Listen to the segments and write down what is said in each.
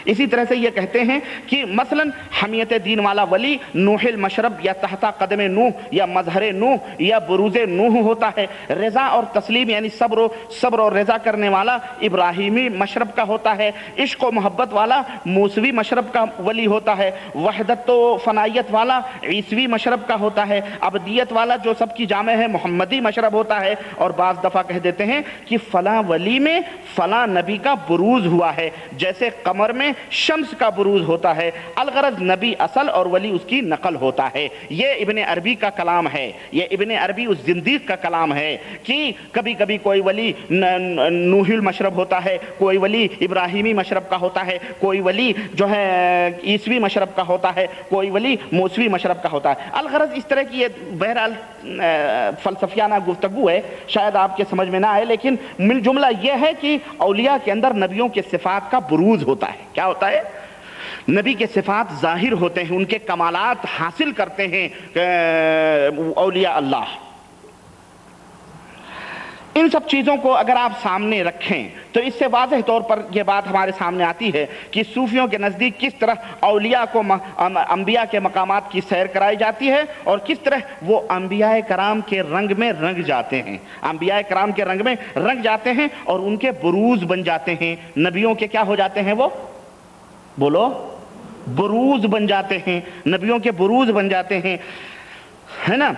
اسی طرح سے یہ کہتے ہیں کہ مثلا حمیت دین والا ولی نوح المشرب یا تحت قدم نوح یا مظہر نوح یا بروز نوح ہوتا ہے. رضا اور تسلیم یعنی صبر اور رضا کرنے والا ابراہیمی مشرب کا ہوتا ہے. عشق و محبت والا موسوی مشرب کا ولی ہوتا ہے. وحدت و فنائیت والا عیسوی مشرب کا ہوتا ہے. ابدیت والا جو سب کی جامع ہے محمدی مشرب ہوتا ہے. اور بعض دفعہ کہہ دیتے ہیں کہ فلاں ولی میں فلاں نبی کا بروز ہوا ہے، جیسے قمر میں شمس کا بروز ہوتا ہے. الغرض نبی اصل اور ولی اس کی نقل ہوتا ہے. یہ ابن عربی کا کلام ہے، یہ ابن عربی اس زندیق کا کلام ہے کہ کبھی کبھی کوئی ولی نوح المشرب ہوتا ہے، کوئی ولی ابراہیمی مشرب کا ہوتا ہے، کوئی ولی جو ہے عیسوی مشرب کا ہوتا ہے، کوئی ولی موسوی مشرب کا ہوتا ہے. الغرض اس طرح کی یہ بہرحال فلسفیانہ گفتگو ہے، شاید آپ کے سمجھ میں نہ آئے، لیکن مل جملہ یہ ہے کہ اولیاء کے اندر نبیوں کے صفات کا بروز ہوتا ہے. کیا ہوتا ہے؟ نبی کے صفات ظاہر ہوتے ہیں، ان کے کمالات حاصل کرتے ہیں اولیاء اللہ. ان سب چیزوں کو اگر آپ سامنے رکھیں تو اس سے واضح طور پر یہ بات ہمارے سامنے آتی ہے کہ صوفیوں کے نزدیک کس طرح اولیاء کو انبیاء کے مقامات کی سیر کرائی جاتی ہے اور کس طرح وہ انبیاء کرام کے رنگ میں رنگ جاتے ہیں، انبیاء کرام کے رنگ میں رنگ جاتے ہیں اور ان کے بروز بن جاتے ہیں. نبیوں کے کیا ہو جاتے ہیں؟ وہ بولو، بروز بن جاتے ہیں، نبیوں کے بروز بن جاتے ہیں، ہے نا.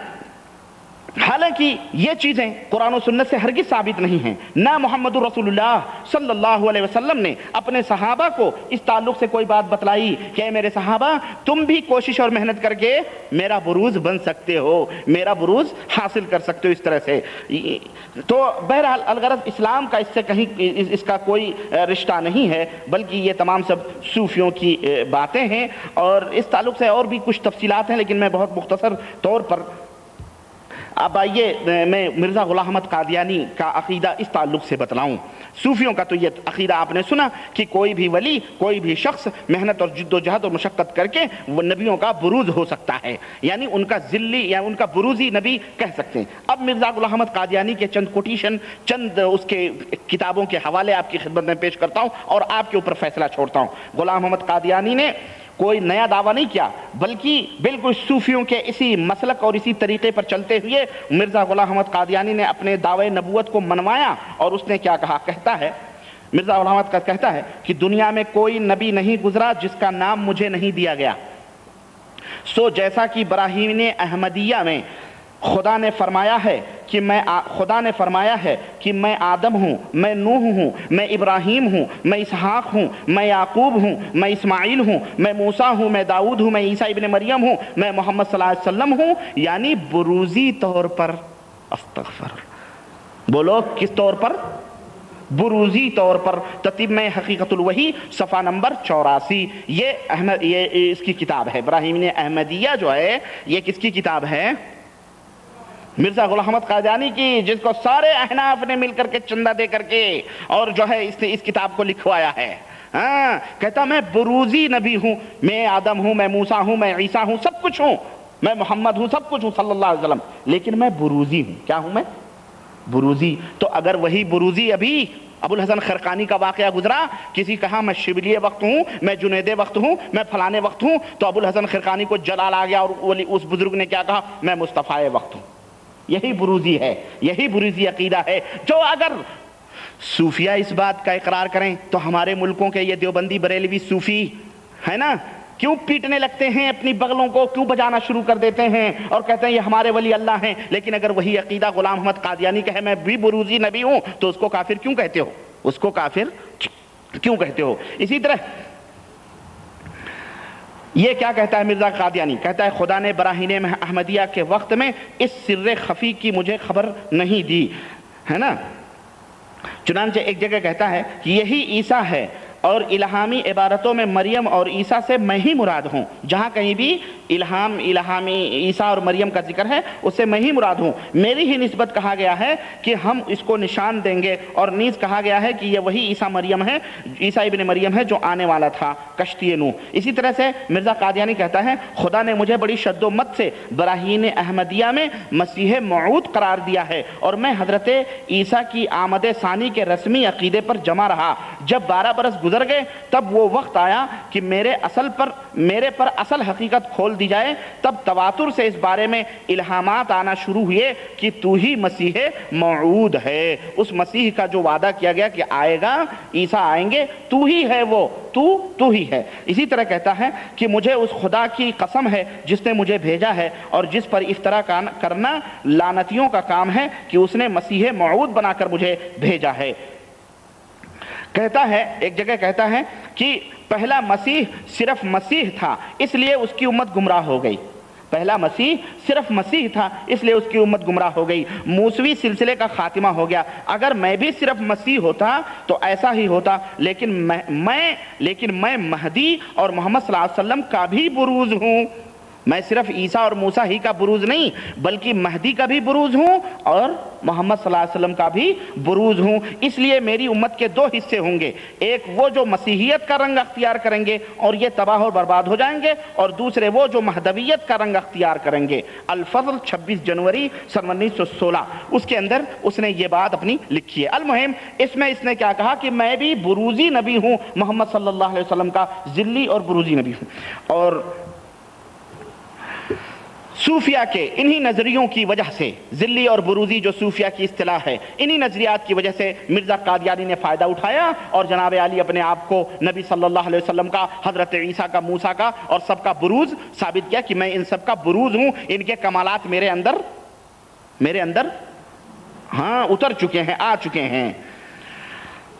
حالانکہ یہ چیزیں قرآن و سنت سے ہرگز ثابت نہیں ہیں. نہ محمد رسول اللہ صلی اللہ علیہ وسلم نے اپنے صحابہ کو اس تعلق سے کوئی بات بتلائی کہ اے میرے صحابہ تم بھی کوشش اور محنت کر کے میرا بروز بن سکتے ہو، میرا بروز حاصل کر سکتے ہو اس طرح سے. تو بہرحال الغرض اسلام کا اس سے کہیں اس کا کوئی رشتہ نہیں ہے، بلکہ یہ تمام سب صوفیوں کی باتیں ہیں. اور اس تعلق سے اور بھی کچھ تفصیلات ہیں، لیکن میں بہت مختصر طور پر اب آئیے میں مرزا غلام احمد قادیانی کا عقیدہ اس تعلق سے بتلاؤں. صوفیوں کا تو یہ عقیدہ آپ نے سنا کہ کوئی بھی ولی، کوئی بھی شخص محنت اور جد و جہد اور مشقت کر کے وہ نبیوں کا بروز ہو سکتا ہے، یعنی ان کا ذلی یا ان کا بروزی نبی کہہ سکتے ہیں. اب مرزا غلام احمد قادیانی کے چند کوٹیشن، چند اس کے کتابوں کے حوالے آپ کی خدمت میں پیش کرتا ہوں اور آپ کے اوپر فیصلہ چھوڑتا ہوں. غلام احمد قادیانی نے کوئی نیا دعویٰ نہیں کیا، بلکہ بالکل صوفیوں کے اسی مسلک اور اسی طریقے پر چلتے ہوئے مرزا غلام احمد قادیانی نے اپنے دعوے نبوت کو منوایا. اور اس نے کیا کہا؟ کہتا ہے مرزا غلام احمد کہتا ہے کہ دنیا میں کوئی نبی نہیں گزرا جس کا نام مجھے نہیں دیا گیا. سو جیسا کہ براہین احمدیہ میں خدا نے فرمایا ہے کہ میں آدم ہوں، میں نوح ہوں، میں ابراہیم ہوں، میں اسحاق ہوں، میں یعقوب ہوں، میں اسماعیل ہوں، میں موسیٰ ہوں، میں داؤد ہوں، میں عیسیٰ ابن مریم ہوں، میں محمد صلی اللہ علیہ وسلم ہوں. یعنی بروزی طور پر، استغفر، بولو کس طور پر؟ بروزی طور پر. ترتیب میں حقیقت الوحی صفحہ نمبر 84. یہ اس کی کتاب ہے. ابراہیم احمدیہ جو ہے یہ کس کی کتاب ہے؟ مرزا غلام احمد قادیانی کی، جس کو سارے احناف نے مل کر کے چندہ دے کر کے اور جو ہے اس نے اس کتاب کو لکھوایا ہے. ہاں، کہتا میں بروزی نبی ہوں، میں آدم ہوں، میں موسیٰ ہوں، میں عیسیٰ ہوں، سب کچھ ہوں، میں محمد ہوں، سب کچھ ہوں صلی اللہ علیہ وسلم، لیکن میں بروزی ہوں. کیا ہوں میں؟ بروزی. تو اگر وہی بروزی ابھی ابو الحسن خرقانی کا واقعہ گزرا، کسی کہا میں شبلی وقت ہوں، میں جنید وقت ہوں، میں فلانے وقت ہوں، تو ابو الحسن خرقانی کو جلال آ گیا اور اس بزرگ نے کیا کہا؟ میں مصطفیٰ وقت ہوں. یہی بروزی ہے، یہی بروزی عقیدہ ہے. جو اگر صوفیہ اس بات کا اقرار کریں تو ہمارے ملکوں کے یہ دیوبندی بریلوی صوفی ہے نا، کیوں پیٹنے لگتے ہیں، اپنی بغلوں کو کیوں بجانا شروع کر دیتے ہیں اور کہتے ہیں یہ ہمارے ولی اللہ ہیں. لیکن اگر وہی عقیدہ غلام احمد قادیانی کا ہے، میں بھی بروزی نبی ہوں، تو اس کو کافر کیوں کہتے ہو؟ اس کو کافر کیوں کہتے ہو؟ اسی طرح یہ کیا کہتا ہے مرزا قادیانی؟ کہتا ہے خدا نے براہین احمدیہ کے وقت میں اس سر خفی کی مجھے خبر نہیں دی، ہے نا. چنانچہ ایک جگہ کہتا ہے کہ یہی عیسیٰ ہے اور الہامی عبارتوں میں مریم اور عیسیٰ سے میں ہی مراد ہوں. جہاں کہیں بھی الہامی عیسیٰ اور مریم کا ذکر ہے اس سے میں ہی مراد ہوں. میری ہی نسبت کہا گیا ہے کہ ہم اس کو نشان دیں گے، اور نیز کہا گیا ہے کہ یہ وہی عیسیٰ ابن مریم ہے جو آنے والا تھا کشتی نوح. اسی طرح سے مرزا قادیانی کہتا ہے خدا نے مجھے بڑی شد و مت سے براہین احمدیہ میں مسیح موعود قرار دیا ہے، اور میں حضرت عیسیٰ کی آمد ثانی کے رسمی عقیدے پر جمع رہا. جب 12 برس گزر گئے، تب وہ وقت آیا کہ میرے پر اصل حقیقت کھول دی جائے۔ تب تواتر سے اس بارے میں الہامات آنا شروع ہوئے کہ تو ہی مسیح موعود ہے، اس مسیح کا جو وعدہ کیا گیا کہ آئے گا، عیسیٰ آئیں گے، تو ہی ہے وہ، تو ہی ہے۔ اسی طرح کہتا ہے کہ مجھے اس خدا کی قسم ہے جس نے مجھے بھیجا ہے اور جس پر افطرا کرنا لعنتیوں کا کام ہے، کہ اس نے مسیح موعود بنا کر مجھے بھیجا ہے۔ کہتا ہے ایک جگہ کہتا ہے کہ پہلا مسیح صرف مسیح تھا اس لیے اس کی امت گمراہ ہو گئی، پہلا مسیح صرف مسیح تھا اس لیے اس کی امت گمراہ ہو گئی، موسوی سلسلے کا خاتمہ ہو گیا۔ اگر میں بھی صرف مسیح ہوتا تو ایسا ہی ہوتا، لیکن میں مہدی اور محمد صلی اللہ علیہ وسلم کا بھی بروز ہوں۔ میں صرف عیسیٰ اور موسیٰ ہی کا بروز نہیں بلکہ مہدی کا بھی بروز ہوں اور محمد صلی اللہ علیہ وسلم کا بھی بروز ہوں۔ اس لیے میری امت کے دو حصے ہوں گے، ایک وہ جو مسیحیت کا رنگ اختیار کریں گے اور یہ تباہ و برباد ہو جائیں گے، اور دوسرے وہ جو مہدویت کا رنگ اختیار کریں گے۔ الفضل 26 جنوری سن 1916 اس کے اندر اس نے یہ بات اپنی لکھی ہے۔ المہم اس میں اس نے کیا کہا کہ میں بھی بروزی نبی ہوں، محمد صلی اللہ علیہ وسلم کا ذلی اور بروزی نبی ہوں۔ اور صوفیہ کے انہی نظریوں کی وجہ سے، ذلی اور بروزی جو صوفیہ کی اصطلاح ہے، انہی نظریات کی وجہ سے مرزا قادیانی نے فائدہ اٹھایا اور جناب علی اپنے آپ کو نبی صلی اللہ علیہ وسلم کا، حضرت عیسیٰ کا، موسیٰ کا اور سب کا بروز ثابت کیا کہ میں ان سب کا بروز ہوں، ان کے کمالات میرے اندر اتر چکے ہیں، آ چکے ہیں۔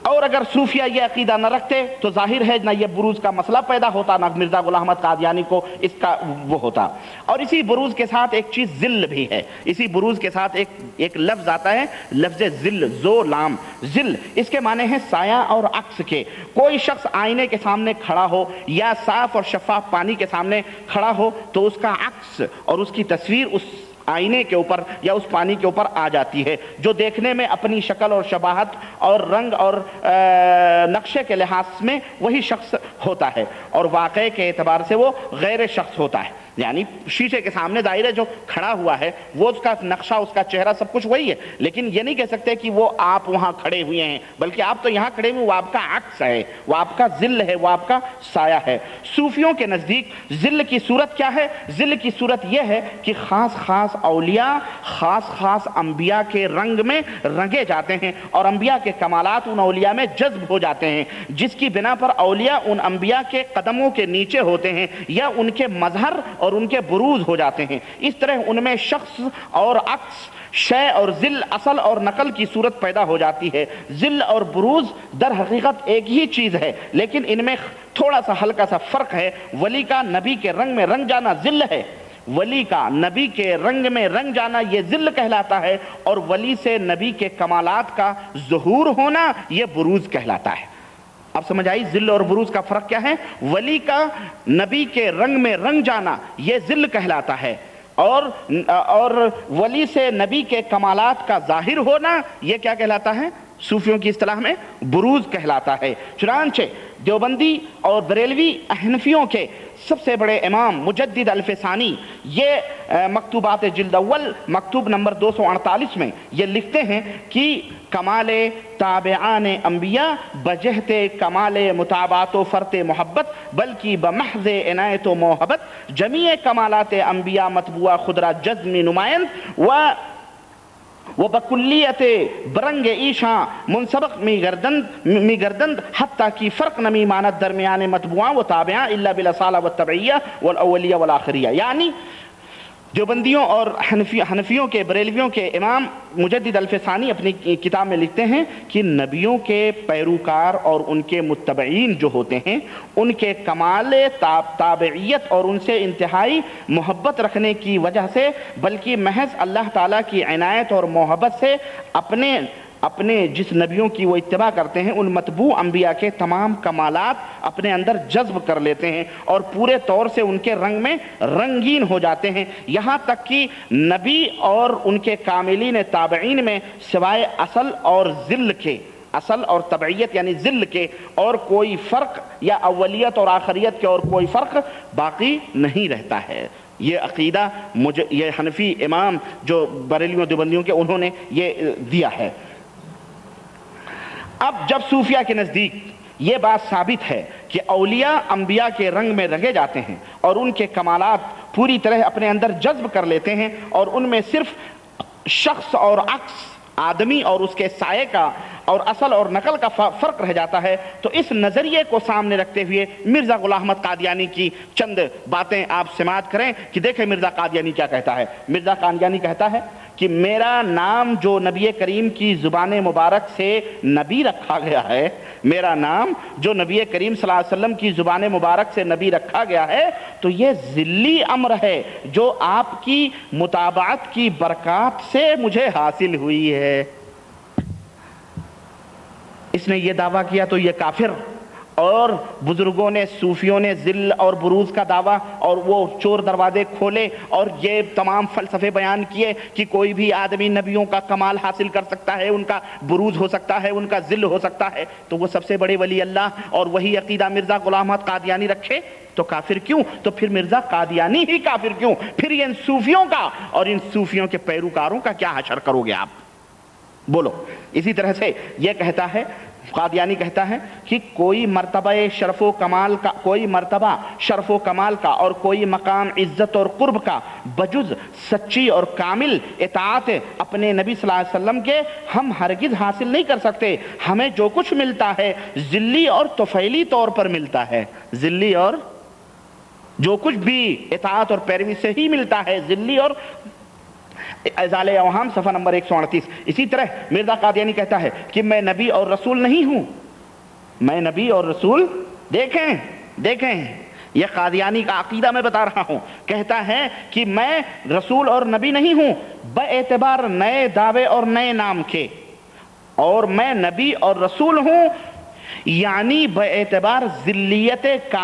اور اگر صوفیہ یہ عقیدہ نہ رکھتے تو ظاہر ہے نہ یہ بروز کا مسئلہ پیدا ہوتا، نہ مرزا غلام احمد قادیانی کو اس کا وہ ہوتا۔ اور اسی بروز کے ساتھ ایک چیز ذل بھی ہے، اسی بروز کے ساتھ ایک لفظ آتا ہے، لفظ ذل، زو لام ذل، اس کے معنی ہے سایہ اور عکس کے۔ کوئی شخص آئینے کے سامنے کھڑا ہو یا صاف اور شفاف پانی کے سامنے کھڑا ہو تو اس کا عکس اور اس کی تصویر اس آئینے کے اوپر یا اس پانی کے اوپر آ جاتی ہے، جو دیکھنے میں اپنی شکل اور شباہت اور رنگ اور نقشے کے لحاظ میں وہی شخص ہوتا ہے، اور واقعے کے اعتبار سے وہ غیر شخص ہوتا ہے۔ یعنی شیشے کے سامنے ظاہر ہے جو کھڑا ہوا ہے وہ اس کا نقشہ، اس کا چہرہ، سب کچھ وہی ہے، لیکن یہ نہیں کہہ سکتے کہ وہ آپ وہاں کھڑے ہوئے ہیں، بلکہ آپ تو یہاں کھڑے ہوئے، وہ آپ کا عکس ہے، وہ آپ کا ذل ہے، وہ آپ کا سایہ ہے۔ صوفیوں کے نزدیک ذل کی صورت کیا ہے؟ ذل کی صورت یہ ہے کہ خاص خاص اولیاء خاص انبیاء کے رنگ میں رنگے جاتے ہیں اور انبیاء کے کمالات ان اولیاء میں جذب ہو جاتے ہیں، جس کی بنا پر اولیاء ان انبیاء کے قدموں کے نیچے ہوتے ہیں یا ان کے مظہر اور ان کے بروز ہو جاتے ہیں۔ اس طرح ان میں شخص اور عکس، شے اور ذل، اصل اور نقل کی صورت پیدا ہو جاتی ہے۔ ذل اور بروز در حقیقت ایک ہی چیز ہے، لیکن ان میں تھوڑا سا ہلکا سا فرق ہے۔ ولی کا نبی کے رنگ میں رنگ جانا ذل ہے، ولی کا نبی کے رنگ میں رنگ جانا یہ ذل کہلاتا ہے، اور ولی سے نبی کے کمالات کا ظہور ہونا یہ بروز کہلاتا ہے۔ اب سمجھ آئی ذل اور بروز کا فرق کیا ہے؟ ولی کا نبی کے رنگ میں رنگ جانا یہ ذل کہلاتا ہے، اور ولی سے نبی کے کمالات کا ظاہر ہونا یہ کیا کہلاتا ہے؟ صوفیوں کی اصطلاح میں بروز کہلاتا ہے۔ چنانچہ دیوبندی اور بریلوی حنفیوں کے سب سے بڑے امام مجدد الفسانی یہ مکتوبات جلد اول مکتوب نمبر 248 میں یہ لکھتے ہیں کہ کمال تابعان انبیاء بجہت کمال متابعت و فرط محبت بلکہ بمحض عنایت و محبت جمیع کمالات انبیاء مطبوعہ خدرہ جزم نمائند و بکلیت برنگ ایشاں منسبق می گردند حتیٰ کی فرق نمی ماند درمیان مطبوعاں و تابعاں الا بالاصالہ والتبعیہ والاولیہ والآخریہ۔ یعنی دیوبندیوں اور حنفیوں کے، بریلویوں کے امام مجدد الفسانی اپنی کتاب میں لکھتے ہیں کہ نبیوں کے پیروکار اور ان کے متبعین جو ہوتے ہیں ان کے کمال تابعیت اور ان سے انتہائی محبت رکھنے کی وجہ سے، بلکہ محض اللہ تعالیٰ کی عنایت اور محبت سے اپنے جس نبیوں کی وہ اتباع کرتے ہیں ان مطبوع انبیاء کے تمام کمالات اپنے اندر جذب کر لیتے ہیں اور پورے طور سے ان کے رنگ میں رنگین ہو جاتے ہیں، یہاں تک کہ نبی اور ان کے کاملین تابعین میں سوائے اصل اور ذل کے، اصل اور تبعیت یعنی ذل کے اور کوئی فرق، یا اولیت اور آخریت کے اور کوئی فرق باقی نہیں رہتا ہے۔ یہ عقیدہ یہ حنفی امام جو بریلیوں دیوبندیوں کے انہوں نے یہ دیا ہے۔ اب جب صوفیہ کے نزدیک یہ بات ثابت ہے کہ اولیاء انبیاء کے رنگ میں رنگے جاتے ہیں اور ان کے کمالات پوری طرح اپنے اندر جذب کر لیتے ہیں، اور ان میں صرف شخص اور عکس، آدمی اور اس کے سائے کا اور اصل اور نقل کا فرق رہ جاتا ہے۔ تو اس نظریے کو سامنے رکھتے ہوئے مرزا غلام احمد قادیانی کی چند باتیں آپ سماعت کریں کہ دیکھیں مرزا قادیانی کیا کہتا ہے۔ مرزا قادیانی کہتا ہے کہ میرا نام جو نبی کریم کی زبان مبارک سے نبی رکھا گیا ہے، میرا نام جو نبی کریم صلی اللہ علیہ وسلم کی زبان مبارک سے نبی رکھا گیا ہے، تو یہ ذلی امر ہے جو آپ کی متابعت کی برکات سے مجھے حاصل ہوئی ہے۔ اس نے یہ دعویٰ کیا تو یہ کافر، اور بزرگوں نے، صوفیوں نے ذل اور بروز کا دعویٰ اور وہ چور دروازے کھولے اور یہ تمام فلسفے بیان کیے کہ کوئی بھی آدمی نبیوں کا کمال حاصل کر سکتا ہے، ان کا بروز ہو سکتا ہے، ان کا ذل ہو سکتا ہے، تو وہ سب سے بڑے ولی اللہ اور وہی عقیدہ مرزا غلام احمد قادیانی رکھے تو کافر کیوں؟ تو پھر مرزا قادیانی ہی کافر کیوں؟ پھر ان صوفیوں کا اور ان صوفیوں کے پیروکاروں کا کیا حشر کرو گے آپ؟ بولو۔ اسی طرح سے یہ کہتا ہے، قادیانی کہتا ہے کہ کوئی مرتبہ شرف و کمال کا، کوئی مرتبہ شرف و کمال کا اور کوئی مقام عزت اور قرب کا بجز سچی اور کامل اطاعت اپنے نبی صلی اللہ علیہ وسلم کے ہم ہرگز حاصل نہیں کر سکتے۔ ہمیں جو کچھ ملتا ہے ذلی اور طفیلی طور پر ملتا ہے، ذلی اور جو کچھ بھی اطاعت اور پیروی سے ہی ملتا ہے، ذلی اور ازالِ اوہام، صفحہ نمبر 138۔ اسی طرح مرزا قادیانی کہتا ہے کہ میں نبی اور رسول نہیں ہوں، میں نبی اور رسول، دیکھیں یہ قادیانی کا عقیدہ میں بتا رہا ہوں، کہتا ہے کہ میں رسول اور نبی نہیں ہوں باعتبار نئے دعوے اور نئے نام کے، اور میں نبی اور رسول ہوں یعنی باعتبار ذلیت کامل